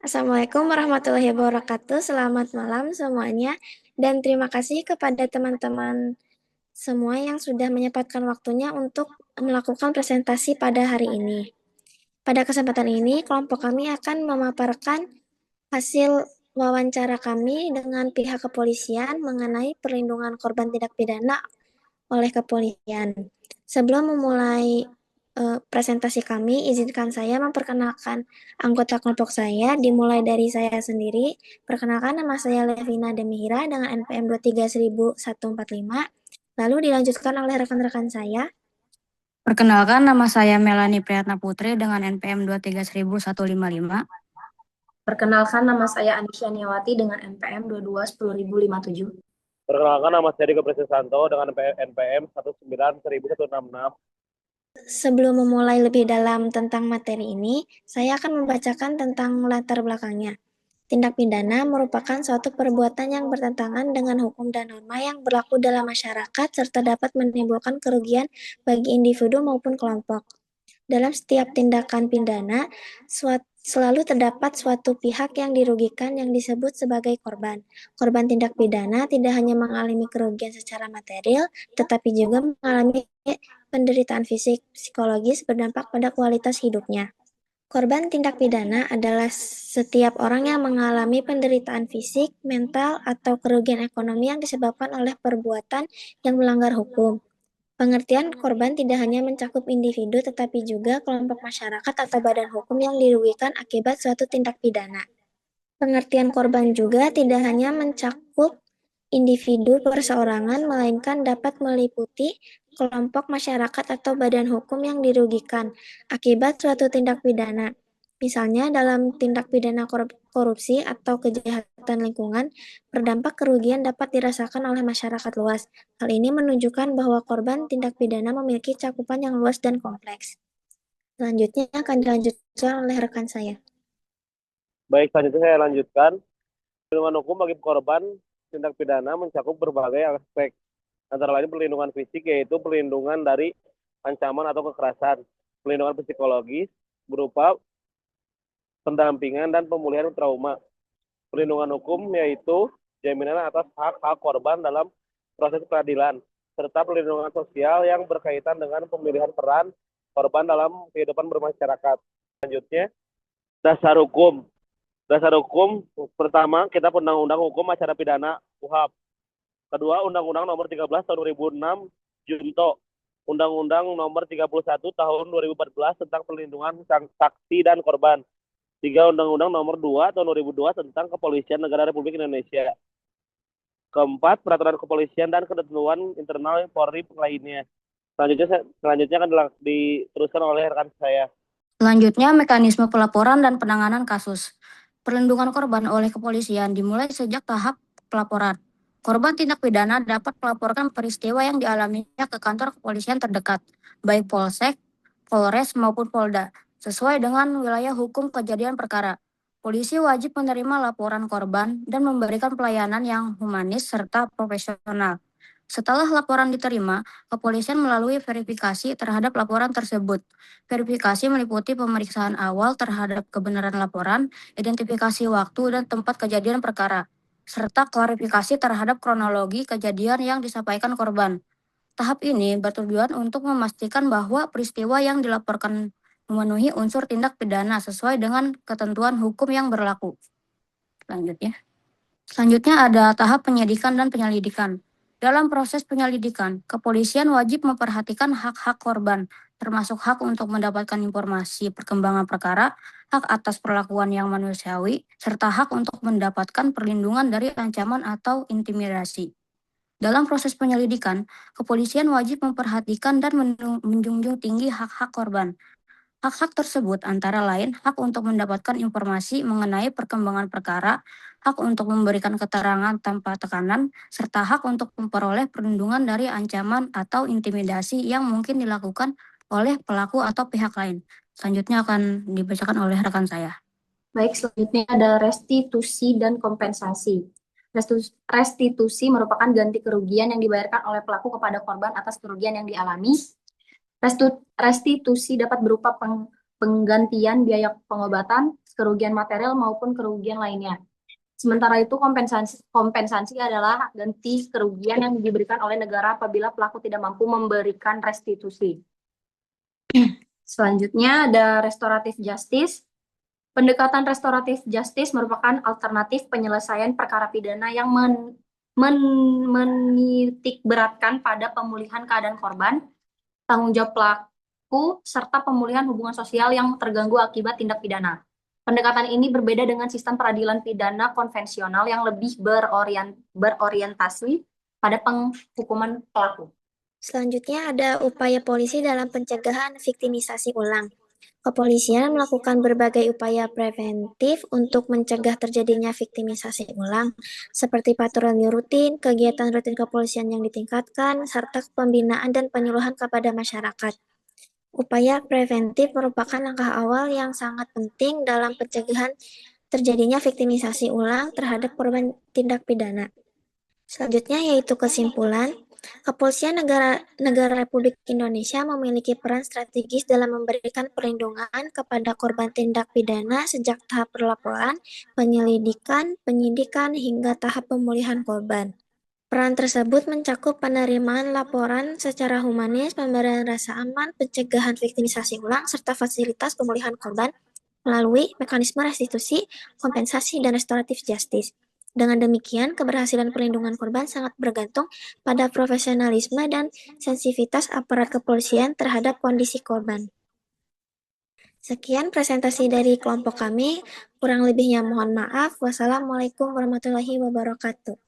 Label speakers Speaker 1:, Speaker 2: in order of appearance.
Speaker 1: Assalamualaikum warahmatullahi wabarakatuh. Selamat malam semuanya, dan terima kasih kepada teman-teman semua yang sudah menyempatkan waktunya untuk melakukan presentasi pada hari ini. Pada kesempatan ini, kelompok kami akan memaparkan hasil wawancara kami dengan pihak kepolisian mengenai perlindungan korban tindak pidana oleh kepolisian. Sebelum memulai presentasi kami, izinkan saya memperkenalkan anggota kelompok saya, dimulai dari saya sendiri. Perkenalkan, nama saya Levina Demihira dengan NPM 23145. Lalu dilanjutkan oleh rekan-rekan saya.
Speaker 2: Perkenalkan, nama saya Melanie Priyatna Putri dengan NPM 23155.
Speaker 3: Perkenalkan, nama saya Anisha Niawati dengan NPM 22 10.057.
Speaker 4: Perkenalkan, nama saya Dika Presesanto dengan NPM 19.166.
Speaker 1: Sebelum memulai lebih dalam tentang materi ini, saya akan membacakan tentang latar belakangnya. Tindak pidana merupakan suatu perbuatan yang bertentangan dengan hukum dan norma yang berlaku dalam masyarakat serta dapat menimbulkan kerugian bagi individu maupun kelompok. Dalam setiap tindakan pidana, selalu terdapat suatu pihak yang dirugikan yang disebut sebagai korban. Korban tindak pidana tidak hanya mengalami kerugian secara material, tetapi juga mengalami penderitaan fisik, psikologis berdampak pada kualitas hidupnya. Korban tindak pidana adalah setiap orang yang mengalami penderitaan fisik, mental, atau kerugian ekonomi yang disebabkan oleh perbuatan yang melanggar hukum. Pengertian korban tidak hanya mencakup individu, tetapi juga kelompok masyarakat atau badan hukum yang dirugikan akibat suatu tindak pidana. Pengertian korban juga tidak hanya mencakup individu perseorangan, melainkan dapat meliputi kelompok masyarakat atau badan hukum yang dirugikan akibat suatu tindak pidana. Misalnya dalam tindak pidana korupsi atau kejahatan lingkungan, berdampak kerugian dapat dirasakan oleh masyarakat luas. Hal ini menunjukkan bahwa korban tindak pidana memiliki cakupan yang luas dan kompleks. Selanjutnya akan dilanjutkan oleh rekan saya.
Speaker 4: Baik, selanjutnya saya lanjutkan. Perlindungan hukum bagi korban tindak pidana mencakup berbagai aspek, antara lain perlindungan fisik, yaitu perlindungan dari ancaman atau kekerasan, perlindungan psikologis berupa pendampingan dan pemulihan trauma, perlindungan hukum yaitu jaminan atas hak-hak korban dalam proses peradilan, serta perlindungan sosial yang berkaitan dengan pemilihan peran korban dalam kehidupan bermasyarakat. Selanjutnya, dasar hukum. Dasar hukum pertama, kita Undang-Undang Hukum Acara Pidana (UHAP). Kedua, Undang-Undang Nomor 13 Tahun 2006 Junto. Undang-Undang Nomor 31 Tahun 2014 tentang perlindungan saksi dan korban. Tiga, Undang-Undang Nomor 2 Tahun 2002 tentang Kepolisian Negara Republik Indonesia. Keempat, Peraturan Kepolisian dan ketentuan internal Polri lainnya. Selanjutnya akan diteruskan oleh rekan saya.
Speaker 2: Selanjutnya, mekanisme pelaporan dan penanganan kasus. Perlindungan korban oleh kepolisian dimulai sejak tahap pelaporan. Korban tindak pidana dapat melaporkan peristiwa yang dialaminya ke kantor kepolisian terdekat, baik Polsek, Polres maupun Polda, sesuai dengan wilayah hukum kejadian perkara. Polisi wajib menerima laporan korban dan memberikan pelayanan yang humanis serta profesional. Setelah laporan diterima, kepolisian melalui verifikasi terhadap laporan tersebut. Verifikasi meliputi pemeriksaan awal terhadap kebenaran laporan, identifikasi waktu dan tempat kejadian perkara, serta klarifikasi terhadap kronologi kejadian yang disampaikan korban. Tahap ini bertujuan untuk memastikan bahwa peristiwa yang dilaporkan memenuhi unsur tindak pidana sesuai dengan ketentuan hukum yang berlaku. Selanjutnya ada tahap penyidikan dan penyelidikan. Dalam proses penyelidikan, kepolisian wajib memperhatikan hak-hak korban, termasuk hak untuk mendapatkan informasi perkembangan perkara, hak atas perlakuan yang manusiawi, serta hak untuk mendapatkan perlindungan dari ancaman atau intimidasi. Dalam proses penyelidikan, kepolisian wajib memperhatikan dan menjunjung tinggi hak-hak korban. Hak-hak tersebut antara lain hak untuk mendapatkan informasi mengenai perkembangan perkara, hak untuk memberikan keterangan tanpa tekanan, serta hak untuk memperoleh perlindungan dari ancaman atau intimidasi yang mungkin dilakukan oleh pelaku atau pihak lain. Selanjutnya akan dibacakan oleh rekan saya.
Speaker 3: Baik, selanjutnya ada restitusi dan kompensasi. Restitusi merupakan ganti kerugian yang dibayarkan oleh pelaku kepada korban atas kerugian yang dialami. Restitusi dapat berupa penggantian biaya pengobatan, kerugian material maupun kerugian lainnya. Sementara itu kompensasi adalah ganti kerugian yang diberikan oleh negara apabila pelaku tidak mampu memberikan restitusi. Selanjutnya ada restoratif justice. Pendekatan restoratif justice merupakan alternatif penyelesaian perkara pidana yang menitik beratkan pada pemulihan keadaan korban, tanggung jawab pelaku, serta pemulihan hubungan sosial yang terganggu akibat tindak pidana. Pendekatan ini berbeda dengan sistem peradilan pidana konvensional yang lebih berorientasi pada penghukuman pelaku.
Speaker 1: Selanjutnya ada upaya polisi dalam pencegahan viktimisasi ulang. Kepolisian melakukan berbagai upaya preventif untuk mencegah terjadinya viktimisasi ulang, seperti patroli rutin, kegiatan rutin kepolisian yang ditingkatkan, serta pembinaan dan penyuluhan kepada masyarakat. Upaya preventif merupakan langkah awal yang sangat penting dalam pencegahan terjadinya viktimisasi ulang terhadap korban tindak pidana. Selanjutnya yaitu kesimpulan. Kepolisian negara Republik Indonesia memiliki peran strategis dalam memberikan perlindungan kepada korban tindak pidana sejak tahap pelaporan, penyelidikan, penyidikan, hingga tahap pemulihan korban. Peran tersebut mencakup penerimaan laporan secara humanis, pemberian rasa aman, pencegahan viktimisasi ulang, serta fasilitas pemulihan korban melalui mekanisme restitusi, kompensasi, dan restoratif justice. Dengan demikian, keberhasilan perlindungan korban sangat bergantung pada profesionalisme dan sensitivitas aparat kepolisian terhadap kondisi korban. Sekian presentasi dari kelompok kami, kurang lebihnya mohon maaf. Wassalamualaikum warahmatullahi wabarakatuh.